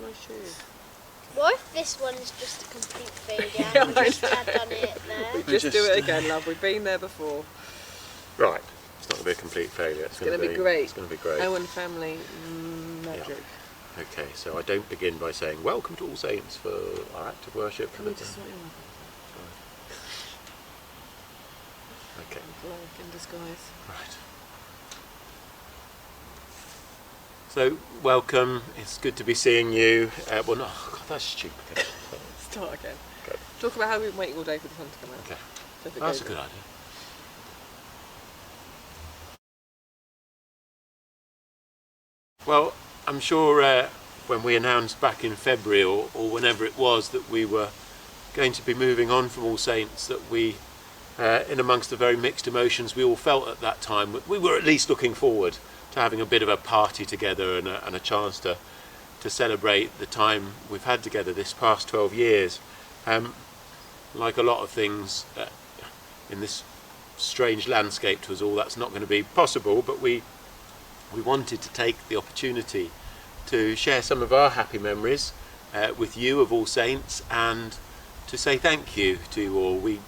my shoes? What if this one is just a complete failure? Yeah, We I just know. had done it there. We just do it again, love. We've been there before. Right. It's not going to be a complete failure. It's going to be great. It's going to be great. Owen family magic. Yeah. Okay, so I don't begin by saying welcome to All Saints for our act of worship. Can we just sort you out? Okay. Blank in disguise. Right. So, welcome. It's good to be seeing you. Well, no, oh God, that's stupid. Start again. Okay. Talk about how we've been waiting all day for the sun to come out. Okay. So if it That's a goes good in. idea. Well, I'm sure when we announced back in February or whenever it was that we were going to be moving on from All Saints, that we, in amongst the very mixed emotions we all felt at that time, we were at least looking forward to having a bit of a party together and a chance to celebrate the time we've had together this past 12 years. Like a lot of things in this strange landscape to us all, that's not going to be possible, but we wanted to take the opportunity to share some of our happy memories with you of All Saints, and to say thank you to you all. We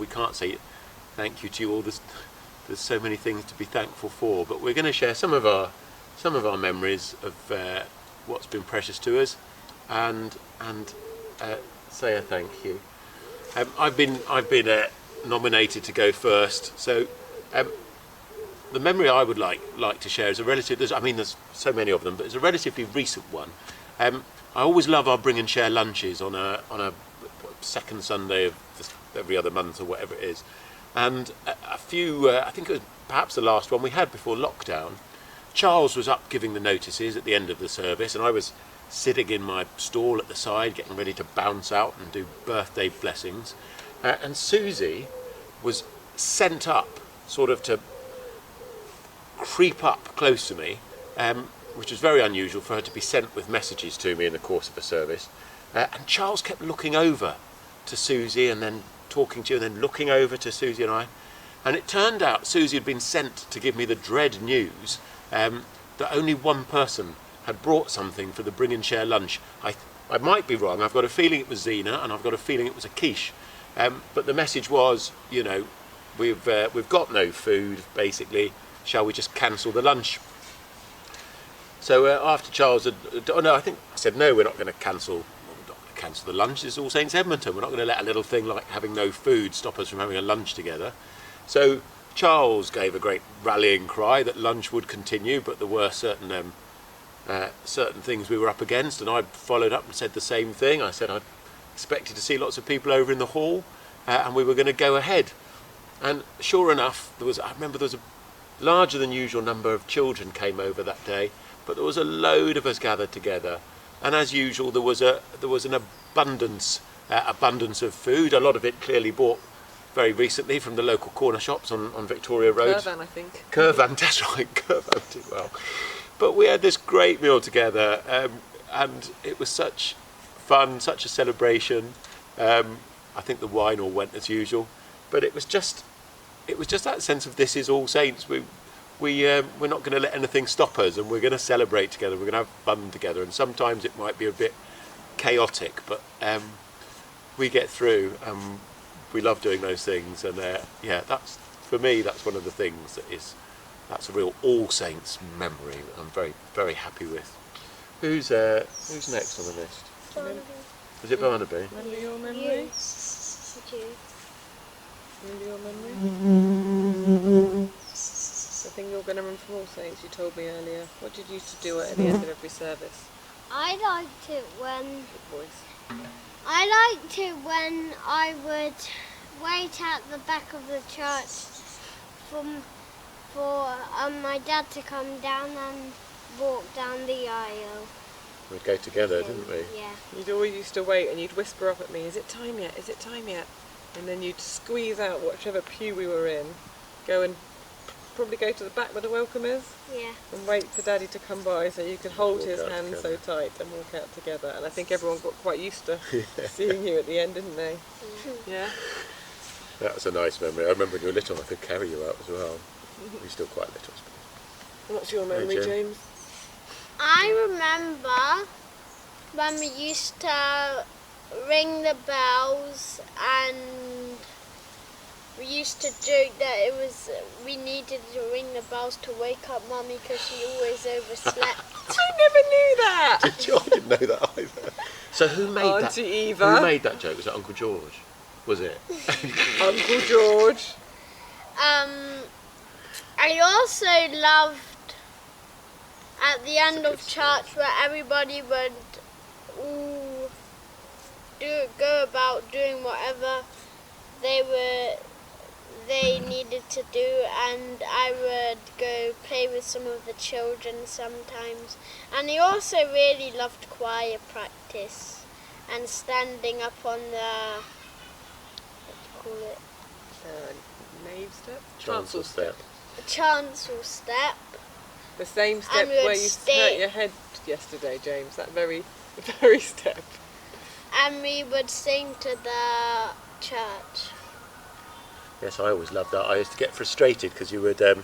can't say thank you to you all. There's so many things to be thankful for, but we're going to share some of our memories of what's been precious to us, and say a thank you. I've been nominated to go first, so the memory I would like to share is a relative. There's so many of them, but it's a relatively recent one. I always love our bring and share lunches on a second Sunday of every other month or whatever it is. And a few, I think it was perhaps the last one we had before lockdown, Charles was up giving the notices at the end of the service, and I was sitting in my stall at the side getting ready to bounce out and do birthday blessings. And Susie was sent up, sort of to creep up close to me, which was very unusual for her to be sent with messages to me in the course of a service. And Charles kept looking over to Susie and then talking to you and then looking over to Susie and I. And it turned out Susie had been sent to give me the dread news that only one person had brought something for the bring and share lunch. I might be wrong. I've got a feeling it was Zena, and I've got a feeling it was a quiche. But the message was, you know, we've got no food, basically. Shall we just cancel the lunch? So after Charles had, I think I said, no, we're not going to cancel the lunch. It's All Saints Edmonton. We're not going to let a little thing like having no food stop us from having a lunch together. So Charles gave a great rallying cry that lunch would continue, but there were certain things we were up against, and I followed up and said the same thing. I said I'd expected to see lots of people over in the hall, and we were going to go ahead. And sure enough, I remember there was a larger than usual number of children came over that day, but there was a load of us gathered together. And as usual, there was an abundance of food. A lot of it clearly bought very recently from the local corner shops on Victoria Road. Curvan, I think. Curvan, that's right. Curvan did well. But we had this great meal together, and it was such fun, such a celebration. I think the wine all went as usual, but it was just that sense of this is All Saints. We're not going to let anything stop us, and we're going to celebrate together. We're going to have fun together, and sometimes it might be a bit chaotic, but we get through. We love doing those things, and that's, for me, that's one of the things that's a real All Saints memory that I'm very, very happy with. Who's next on the list? Barnaby. Is it Barnaby? Remember your memory? You. Would you? Remember your memory? The thing you're going to remember from All Saints, you told me earlier. What did you used to do at the end of every service? I liked it when Good voice. I would wait at the back of the church for my dad to come down and walk down the aisle. We'd go together, didn't we? Yeah. You'd always used to wait and you'd whisper up at me, is it time yet? Is it time yet? And then you'd squeeze out whichever pew we were in, go and probably go to the back where the welcome is, Yeah. and wait for Daddy to come by so you could hold Walk his out hand together. so tight and walk out together. And I think everyone got quite used to seeing you at the end, didn't they? Yeah. That was a nice memory. I remember when you were little, I could carry you out as well. You're still quite little, I suppose. What's your memory, Jim? James? I remember when we used to ring the bells, and we used to joke that we needed to ring the bells to wake up Mummy because she always overslept. I never knew that. Did you? I didn't know that either. So who made that? Auntie Eva. Who made that joke? Was it Uncle George? Was it? Uncle George. I also loved at the end of church where everybody would all go about doing whatever they needed to do, and I would go play with some of the children sometimes. And I also really loved choir practice and standing up on the, what do you call it? Nave step? Chancel step. Chancel step. The same step And we would where you hurt your head yesterday, James. That very step. And we would sing to the church. Yes, I always loved that. I used to get frustrated because you would, as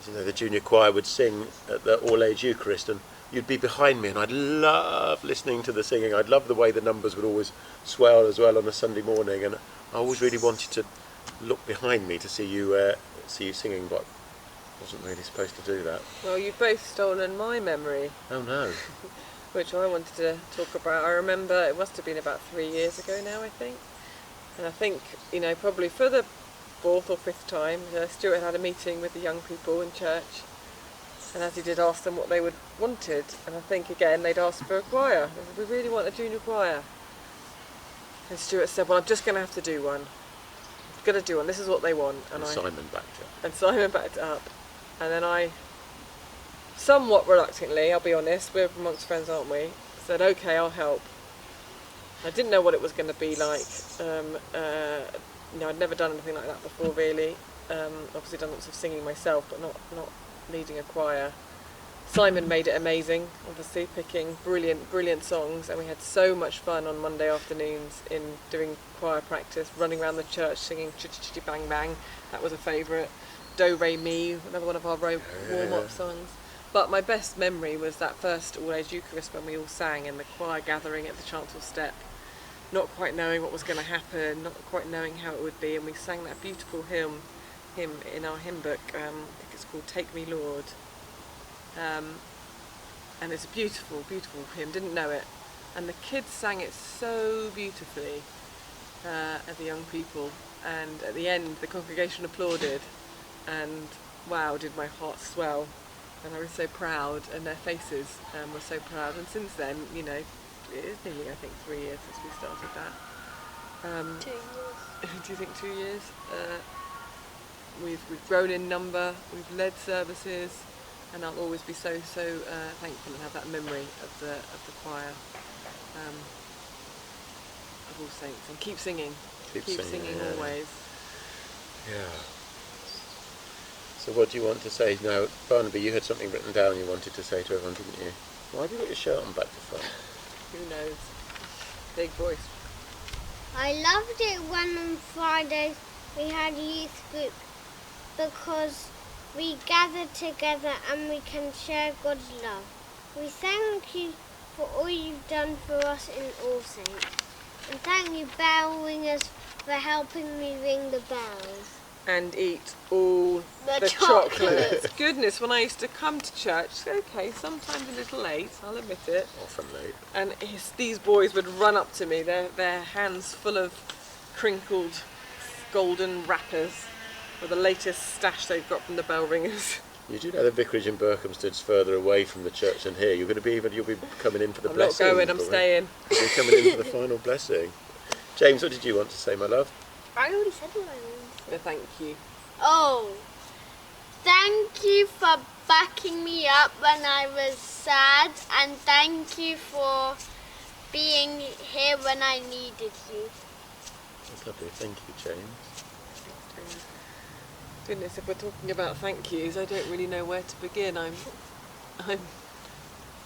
you know, the junior choir would sing at the all-age Eucharist, and you'd be behind me, and I'd love listening to the singing. I'd love the way the numbers would always swell as well on a Sunday morning, and I always really wanted to look behind me to see you singing, but I wasn't really supposed to do that. Well, you've both stolen my memory, Oh no. which I wanted to talk about. I remember it must have been about 3 years ago now, I think. And I think, probably for the 4th or 5th time, Stuart had a meeting with the young people in church, and as he did, ask them what they wanted. And I think again they'd asked for a choir. They said, "We really want a junior choir." And Stuart said, "Well, I'm just going to have to do one. I'm going to do one. This is what they want." And Simon backed it. And Simon backed it up. And then I, somewhat reluctantly, I'll be honest, we're amongst friends, aren't we, said, "Okay, I'll help." I didn't know what it was going to be like. I'd never done anything like that before, really. Obviously done lots of singing myself, but not leading a choir. Simon made it amazing, obviously, picking brilliant songs, and we had so much fun on Monday afternoons in doing choir practice, running around the church singing Chitty Chitty Bang Bang. That was a favourite. Do Re Mi, another one of our warm-up songs. But my best memory was that first all-age Eucharist when we all sang in the choir gathering at the chancel step, not quite knowing what was going to happen, not quite knowing how it would be, and we sang that beautiful hymn in our hymn book. I think it's called "Take Me, Lord," and it's a beautiful, beautiful hymn. Didn't know it, and the kids sang it so beautifully, at the young people, and at the end the congregation applauded, and wow, did my heart swell. And I was so proud, and their faces were so proud. And since then, it is nearly, I think, 3 years since we started that. 2 years. Do you think 2 years? We've grown in number. We've led services, and I'll always be so thankful and have that memory of the choir of All Saints. And keep singing. Keep singing yeah. always. Yeah. So what do you want to say now? Barnaby, you had something written down you wanted to say to everyone, didn't you? Why have you got your shirt on back to front? Who knows? Big voice. I loved it when on Fridays we had youth group because we gathered together and we can share God's love. We thank you for all you've done for us in All Saints. And thank you, bell ringers, for helping me ring the bells. And eat all The the chocolates. chocolates. Goodness, when I used to come to church, okay, sometimes a little late, I'll admit it, Often late. and these boys would run up to me, their hands full of crinkled golden wrappers with the latest stash they've got from the bell ringers. You do know the vicarage in Berkhamsted's further away from the church than here. You'll be coming in for the I'm blessing. not going, I'm probably. staying. You'll be coming in for the final blessing. James, what did you want to say, my love? I already said what I wanted. No, thank you. Oh, thank you for backing me up when I was sad, and thank you for being here when I needed you. That's lovely. Thank you, James. Goodness, if we're talking about thank yous, I don't really know where to begin. I'm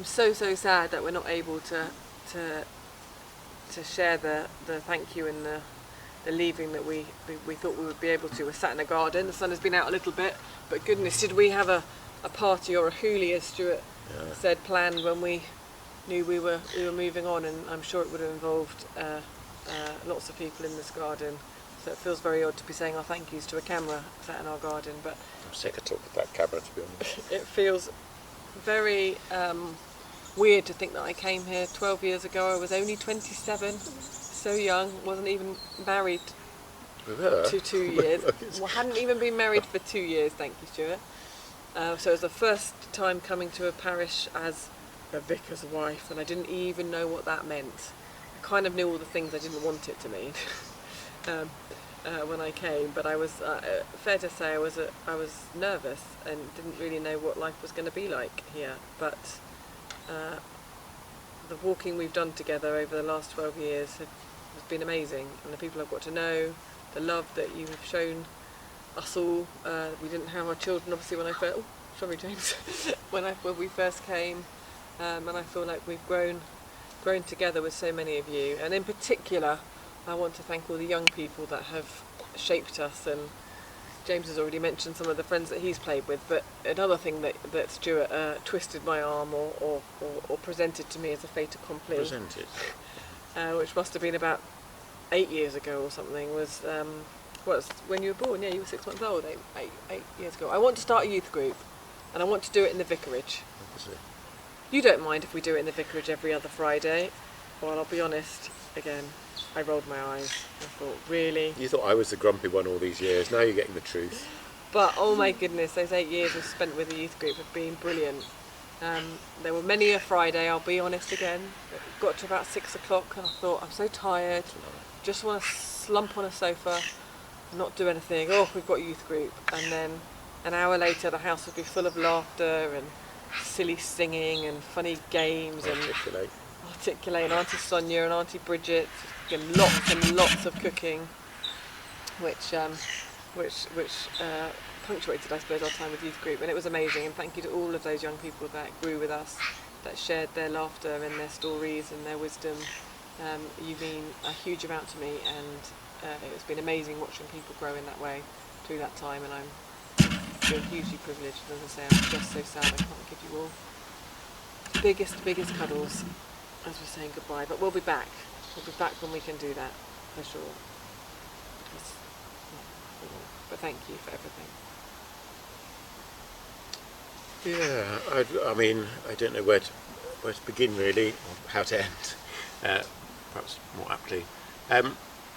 so sad that we're not able to share the thank you and the leaving that we thought we would be able to. We're sat in a garden, the sun has been out a little bit, but goodness, did we have a party or a hoolie, as Stuart said, planned when we knew we were moving on, and I'm sure it would have involved lots of people in this garden. So it feels very odd to be saying our thank yous to a camera sat in our garden, but I'm sick of talking about camera, to be honest. it feels very weird to think that I came here 12 years ago. I was only 27, so young, wasn't even married to 2 years. Well, hadn't even been married for 2 years, thank you, Stuart. So it was the first time coming to a parish as a vicar's wife, and I didn't even know what that meant. I kind of knew all the things I didn't want it to mean when I came, but I was fair to say I was nervous and didn't really know what life was going to be like here. But the walking we've done together over the last 12 years has been amazing, and the people I've got to know, the love that you have shown us all. We didn't have our children obviously when I first. Oh, sorry, James. when we first came, and I feel like we've grown together with so many of you, and in particular, I want to thank all the young people that have shaped us. And James has already mentioned some of the friends that he's played with, but another thing that Stuart twisted my arm or presented to me as a fait accompli, which must have been about 8 years ago or something, was when you were born. Yeah, you were 6 months old, eight years ago. I want to start a youth group, and I want to do it in the vicarage. Obviously. You don't mind if we do it in the vicarage every other Friday? Well, I'll be honest, again, I rolled my eyes. I thought, really? You thought I was the grumpy one all these years. Now you're getting the truth. But oh my goodness, those 8 years we've spent with the youth group have been brilliant. There were many a Friday, I'll be honest again. It got to about 6 o'clock and I thought, I'm so tired. Just want to slump on a sofa, not do anything. Oh, we've got youth group. And then an hour later the house would be full of laughter and silly singing and funny games and articulate, and Auntie Sonia and Auntie Bridget, and lots of cooking, which punctuated, I suppose, our time with youth group, and it was amazing. And thank you to all of those young people that grew with us, that shared their laughter and their stories and their wisdom. You mean a huge amount to me, and it's been amazing watching people grow in that way through that time, and I'm feel hugely privileged. And as I say, I'm just so sad I can't give you all the biggest cuddles as we're saying goodbye, but we'll be back. We'll be back when we can do that, for sure. But thank you for everything. Yeah, I mean, I don't know where to begin really, or how to end. Perhaps more aptly.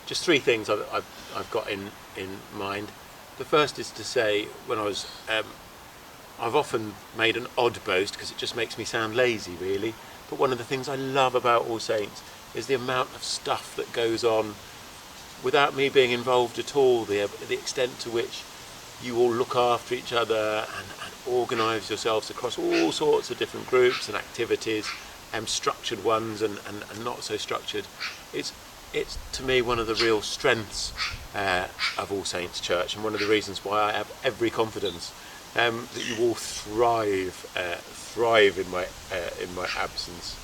Just three things I've got in mind. The first is to say, when I was, I've often made an odd boast because it just makes me sound lazy, really. But one of the things I love about All Saints is the amount of stuff that goes on without me being involved at all. The extent to which you all look after each other and organise yourselves across all sorts of different groups and activities, structured ones and not so structured. It's to me one of the real strengths of All Saints Church, and one of the reasons why I have every confidence that you all thrive in my absence.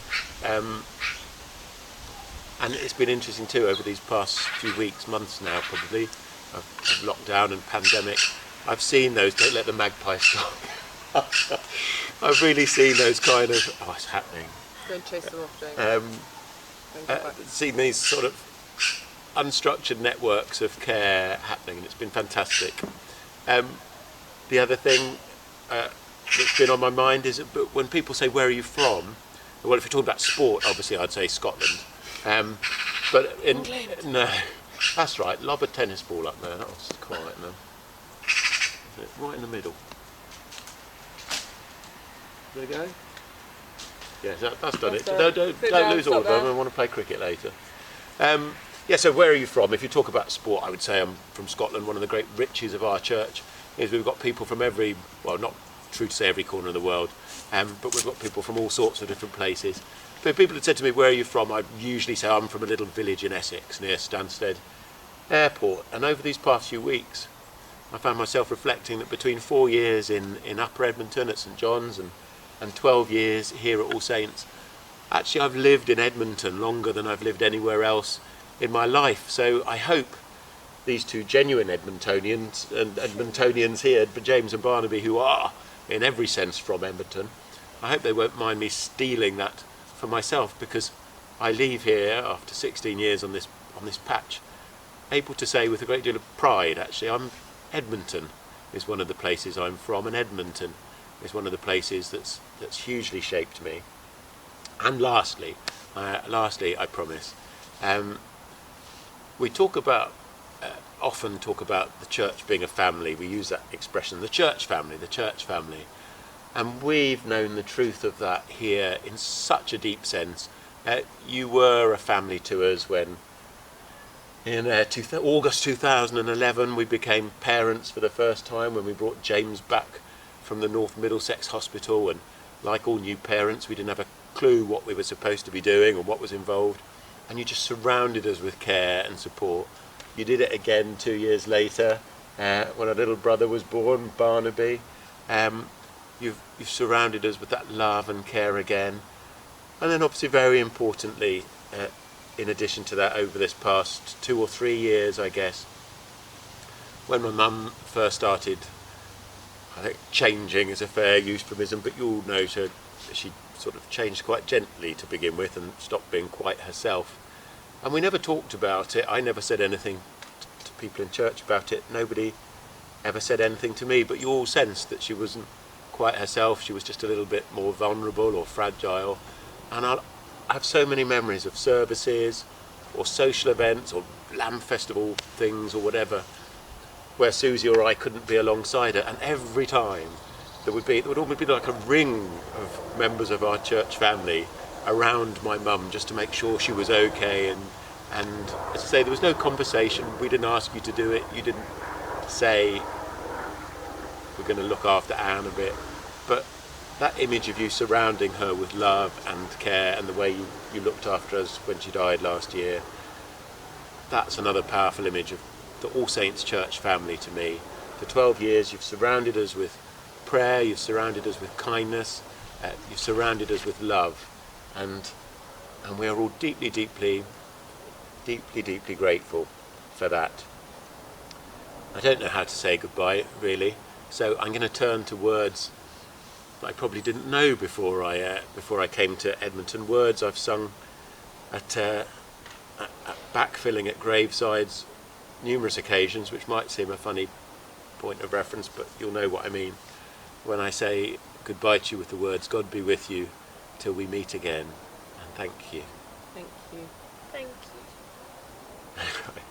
And it's been interesting too over these past few weeks, months now probably, of lockdown and pandemic. I've seen those, don't let the magpies stop. I've really seen those kind of, oh, it's happening. Go and chase them off, James. Seen these sort of unstructured networks of care happening, and it's been fantastic. The other thing that's been on my mind is that when people say, where are you from? Well, if you're talking about sport, obviously I'd say Scotland. But no, that's right, lob a tennis ball up there, that was quiet now. Right in the middle. There you go. Yes, that's done it. Don't lose all of them. I want to play cricket later. So where are you from? If you talk about sport, I would say I'm from Scotland. One of the great riches of our church is we've got people from every, well, not true to say every corner of the world, but we've got people from all sorts of different places. But if people had said to me, where are you from? I'd usually say I'm from a little village in Essex near Stansted Airport. And over these past few weeks, I found myself reflecting that between 4 years in Upper Edmonton at St John's and 12 years here at All Saints, actually I've lived in Edmonton longer than I've lived anywhere else in my life. So I hope these two genuine Edmontonians and Edmontonians here, James and Barnaby, who are in every sense from Edmonton, I hope they won't mind me stealing that for myself, because I leave here after 16 years on this patch, able to say with a great deal of pride, actually, Edmonton is one of the places I'm from, and Edmonton is one of the places that's hugely shaped me. And lastly, I promise, we often talk about the church being a family. We use that expression, the church family. And we've known the truth of that here in such a deep sense. You were a family to us when in August 2011 we became parents for the first time, when we brought James back from the North Middlesex Hospital, and like all new parents we didn't have a clue what we were supposed to be doing or what was involved, and you just surrounded us with care and support. You did it again 2 years later when our little brother was born, Barnaby. You've surrounded us with that love and care again. And then obviously very importantly, in addition to that, over this past 2 or 3 years, I guess, when my mum first started, I think changing is a fair euphemism, but you all know she sort of changed quite gently to begin with and stopped being quite herself. And we never talked about it. I never said anything to people in church about it. Nobody ever said anything to me, but you all sensed that she wasn't quite herself. She was just a little bit more vulnerable or fragile. And I have so many memories of services or social events or lamb festival things or whatever, where Susie or I couldn't be alongside her, and every time there would almost be like a ring of members of our church family around my mum just to make sure she was okay. And as I say, there was no conversation. We didn't ask you to do it. You didn't say we're going to look after Anne a bit, but that image of you surrounding her with love and care, and the way you looked after us when she died last year, that's another powerful image of the All Saints Church family to me. For 12 years you've surrounded us with prayer, you've surrounded us with kindness, you've surrounded us with love, and we are all deeply, deeply, deeply, deeply grateful for that. I don't know how to say goodbye, really, so I'm going to turn to words that I probably didn't know before I came to Edmonton. Words I've sung at backfilling at gravesides numerous occasions, which might seem a funny point of reference, but you'll know what I mean when I say goodbye to you with the words, God be with you till we meet again, and thank you. Thank you. Thank you.